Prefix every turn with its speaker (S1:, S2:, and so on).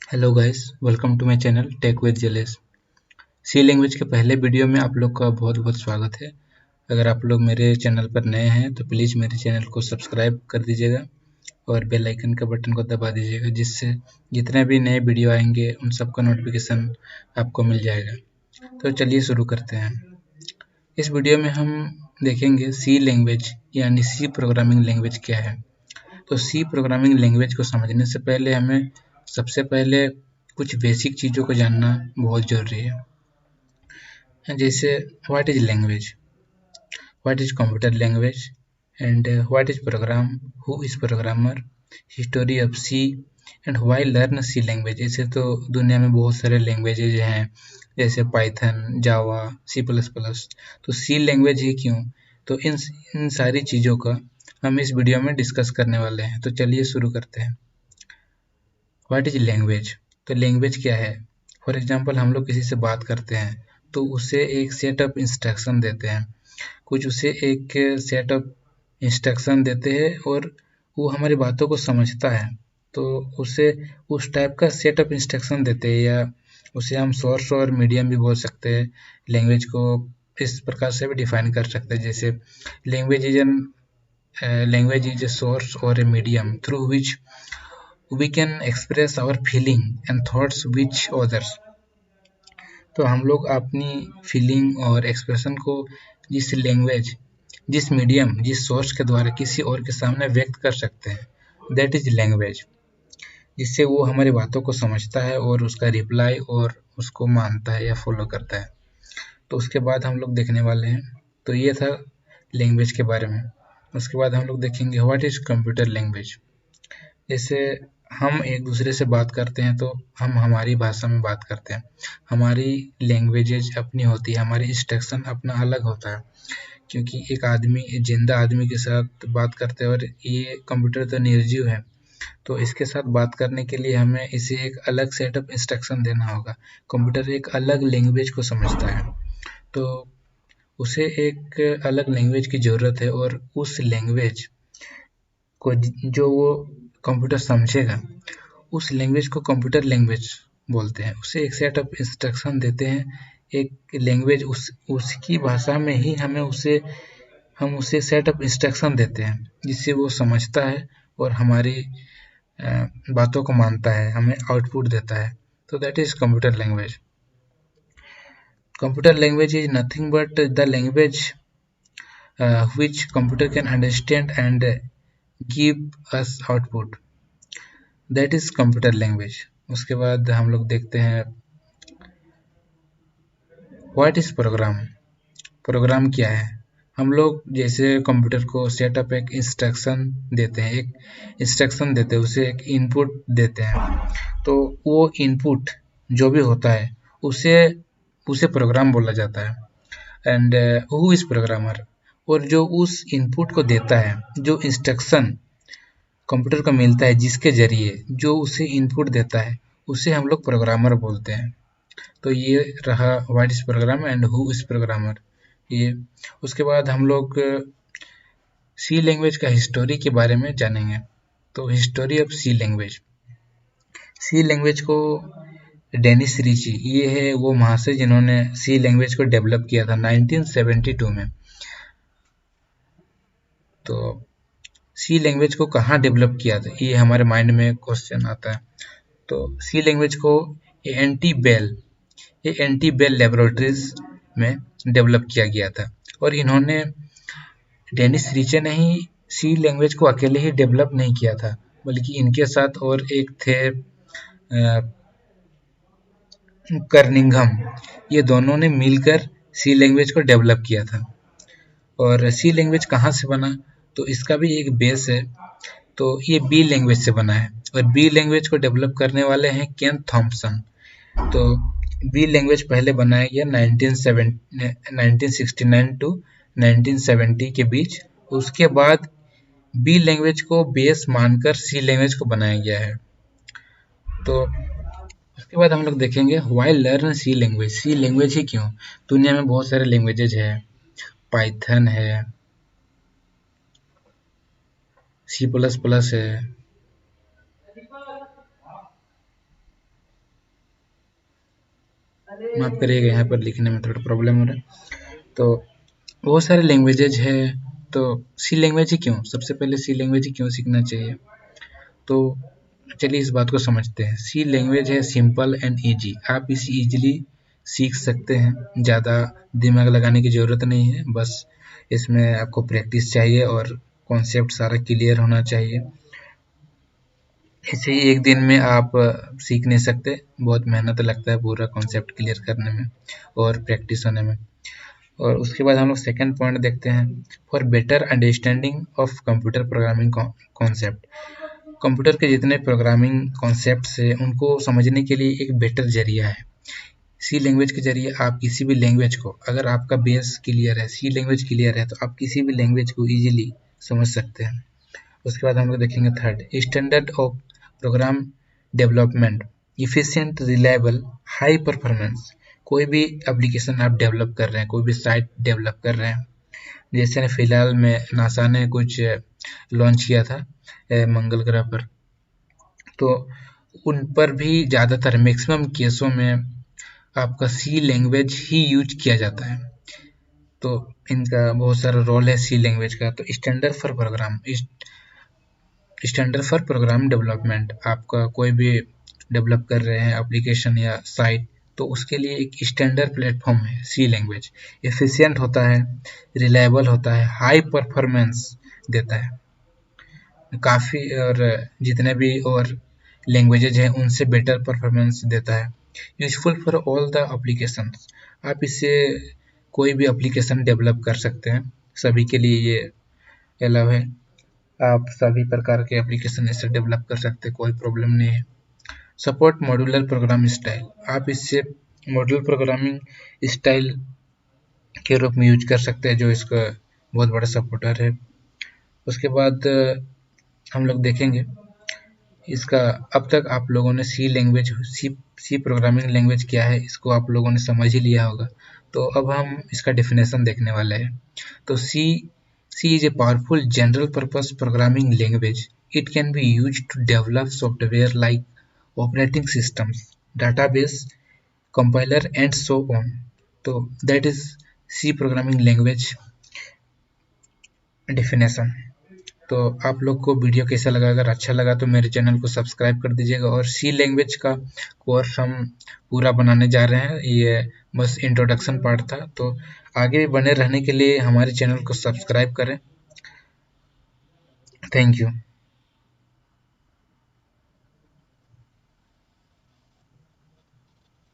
S1: Hello guys, welcome to my channel tech with जलेस। C language के पहले video में आप लोग का बहुत बहुत स्वागत है। अगर आप लोग मेरे चैनल पर नए हैं तो प्लीज़ मेरे चैनल को सब्सक्राइब कर दीजिएगा और बेल आइकन का बटन को दबा दीजिएगा, जिससे जितने भी नए वीडियो आएंगे उन सबका नोटिफिकेशन आपको मिल जाएगा। तो चलिए शुरू करते हैं। इस वीडियो में हम देखेंगे सी लैंग्वेज यानी सी प्रोग्रामिंग लैंग्वेज क्या है। तो सी प्रोग्रामिंग लैंग्वेज को समझने से पहले हमें सबसे पहले कुछ बेसिक चीज़ों को जानना बहुत ज़रूरी है। जैसे what is language, what is computer language and what is program, who is programmer, history of C and why learn C language. ऐसे तो दुनिया में बहुत सारे लैंग्वेजेज हैं, जैसे Python, Java, C plus plus. तो सी लैंग्वेज ही क्यों? तो इन सारी चीज़ों का हम इस वीडियो में डिस्कस करने वाले हैं। तो चलिए शुरू करते हैं। What is language? तो लैंग्वेज क्या है? फॉर एग्जांपल हम लोग किसी से बात करते हैं तो उसे एक सेट ऑफ इंस्ट्रक्शन देते हैं, कुछ उसे एक सेट ऑफ इंस्ट्रक्शन देते हैं और वो हमारी बातों को समझता है। तो उसे उस टाइप का सेट ऑफ इंस्ट्रक्शन देते हैं, या उसे हम सोर्स और मीडियम भी बोल सकते हैं। लैंग्वेज को इस प्रकार से भी डिफाइन कर सकते हैं, जैसे लैंग्वेज इज ए सोर्स और a medium through which we can express our feeling and thoughts which others। तो हम लोग अपनी फीलिंग और एक्सप्रेशन को जिस लैंग्वेज, जिस मीडियम, जिस सोर्स के द्वारा किसी और के सामने व्यक्त कर सकते हैं, दैट इज लैंग्वेज। जिससे वो हमारी बातों को समझता है और उसका रिप्लाई और उसको मानता है या फॉलो करता है। तो उसके बाद हम लोग देखने वाले हैं। तो ये था लैंग्वेज के बारे में। उसके बाद हम लोग देखेंगे व्हाट इज कंप्यूटर लैंग्वेज। जैसे हम एक दूसरे से बात करते हैं तो हम हमारी भाषा में बात करते हैं, हमारी लैंग्वेजेज अपनी होती है, हमारी इंस्ट्रक्शन अपना अलग होता है। क्योंकि एक आदमी, जिंदा आदमी के साथ बात करते हैं और ये कंप्यूटर तो निर्जीव है, तो इसके साथ बात करने के लिए हमें इसे एक अलग सेट ऑफ इंस्ट्रक्शन देना होगा। कंप्यूटर एक अलग लैंग्वेज को समझता है, तो उसे एक अलग लैंग्वेज की ज़रूरत है और उस लैंग्वेज को जो वो कंप्यूटर समझेगा, उस लैंग्वेज को कंप्यूटर लैंग्वेज बोलते हैं। उसे एक सेट ऑफ इंस्ट्रक्शन देते हैं, एक लैंग्वेज उसकी भाषा में ही हम उसे सेट ऑफ इंस्ट्रक्शन देते हैं, जिससे वो समझता है और हमारी बातों को मानता है, हमें आउटपुट देता है। तो that is computer language. Computer language is nothing but the language which computer can understand and give us output, that is computer language। उसके बाद हम लोग देखते हैं व्हाट इज प्रोग्राम। प्रोग्राम क्या है? हम लोग जैसे कंप्यूटर को सेटअप एक इंस्ट्रक्शन देते हैं, उसे एक इनपुट देते हैं। तो वो इनपुट जो भी होता है उसे उसे प्रोग्राम बोला जाता है। And who is programmer? और जो उस इनपुट को देता है, जो इंस्ट्रक्शन कंप्यूटर को मिलता है, जिसके जरिए जो उसे इनपुट देता है, उसे हम लोग प्रोग्रामर बोलते हैं। तो ये रहा what is program and who is programmer. ये उसके बाद हम लोग सी लैंग्वेज का हिस्टोरी के बारे में जानेंगे। तो history of C language. C language को डेनिस रिची, ये है वो महाशय जिन्होंने सी लैंग्वेज को डेवलप किया था 1972 में। तो सी लैंग्वेज को कहाँ डेवलप किया था, ये हमारे माइंड में क्वेश्चन आता है। तो सी लैंग्वेज को एंटी बेल लेबोरेटरीज में डेवलप किया गया था। और इन्होंने, डेनिस रिचे ने ही सी लैंग्वेज को अकेले ही डेवलप नहीं किया था, बल्कि इनके साथ और एक थे कर्निंघम। ये दोनों ने मिलकर सी लैंग्वेज को डेवलप किया था। और सी लैंग्वेज कहाँ से बना? तो इसका भी एक बेस है। तो ये बी लैंग्वेज से बना है और बी लैंग्वेज को डेवलप करने वाले हैं केन थॉम्पसन। तो बी लैंग्वेज पहले बनाया गया 1969 टू 1970 के बीच। उसके बाद बी लैंग्वेज को बेस मानकर सी लैंग्वेज को बनाया गया है। तो उसके बाद हम लोग देखेंगे why learn C language. C language ही क्यों? दुनिया में बहुत सारे लैंग्वेजेज है, पाइथन है, सी प्लस प्लस है, माफ़ करिएगा, यहाँ पर लिखने में थोड़ा प्रॉब्लम हो रहा है। तो बहुत सारे लैंग्वेजेज है, तो सी लैंग्वेज ही क्यों, सबसे पहले सी लैंग्वेज ही क्यों सीखना चाहिए? तो चलिए इस बात को समझते हैं। सी लैंग्वेज है सिंपल एंड इजी, आप इसे इजीली सीख सकते हैं, ज़्यादा दिमाग लगाने की ज़रूरत नहीं है, बस इसमें आपको प्रैक्टिस चाहिए और कॉन्सेप्ट सारा क्लियर होना चाहिए। इसे एक दिन में आप सीख नहीं सकते, बहुत मेहनत लगता है पूरा कॉन्सेप्ट क्लियर करने में और प्रैक्टिस होने में। और उसके बाद हम लोग सेकंड पॉइंट देखते हैं, for better understanding of computer programming concept. Computer के जितने प्रोग्रामिंग कॉन्सेप्ट्स हैं उनको समझने के लिए एक बेटर जरिया है। सी लैंग्वेज के जरिए आप किसी भी लैंग्वेज को, अगर आपका बेस क्लियर है, सी लैंग्वेज क्लियर है, तो आप किसी भी लैंग्वेज को इजीली समझ सकते हैं। उसके बाद हम लोग देखेंगे third, standard of program development, efficient, reliable, high performance. कोई भी एप्लीकेशन आप डेवलप कर रहे हैं, कोई भी साइट डेवलप कर रहे हैं, जैसे फिलहाल में नासा ने कुछ लॉन्च किया था मंगल ग्रह पर, तो उन पर भी ज़्यादातर मैक्सिमम केसों में आपका सी लैंग्वेज ही यूज किया जाता है। तो इनका बहुत सारा रोल है सी लैंग्वेज का। तो स्टैंडर्ड फॉर प्रोग्राम डेवलपमेंट, आपका कोई भी डेवलप कर रहे हैं एप्लीकेशन या साइट, तो उसके लिए एक स्टैंडर्ड प्लेटफॉर्म है सी लैंग्वेज। एफिशिएंट होता है, रिलायबल होता है, हाई परफॉर्मेंस देता है काफ़ी, और जितने भी और लैंग्वेजेज हैं उनसे बेटर परफॉर्मेंस देता है। Useful for all the applications, आप इससे कोई भी एप्लीकेशन डेवलप कर सकते हैं, सभी के लिए ये अलाउ है। आप सभी प्रकार के एप्लीकेशन इससे डेवलप कर सकते हैं, कोई प्रॉब्लम नहीं है। सपोर्ट मॉड्यूलर प्रोग्राम स्टाइल, आप इससे मॉड्यूलर प्रोग्रामिंग स्टाइल के रूप में यूज कर सकते हैं, जो इसका बहुत बड़ा सपोर्टर है। उसके बाद हम लोग देखेंगे इसका, अब तक आप लोगों ने सी प्रोग्रामिंग लैंग्वेज क्या है इसको आप लोगों ने समझ ही लिया होगा। तो अब हम इसका डेफिनेशन देखने वाले हैं। तो C is a powerful general purpose programming language. It can be used to develop software like operating systems, database, compiler and so on. तो that is C programming language definition। तो आप लोग को वीडियो कैसा लगा, अगर अच्छा लगा तो मेरे चैनल को सब्सक्राइब कर दीजिएगा। और सी लैंग्वेज का कोर्स हम पूरा बनाने जा रहे हैं, ये बस इंट्रोडक्शन पार्ट था। तो आगे बने रहने के लिए हमारे चैनल को सब्सक्राइब करें। Thank you.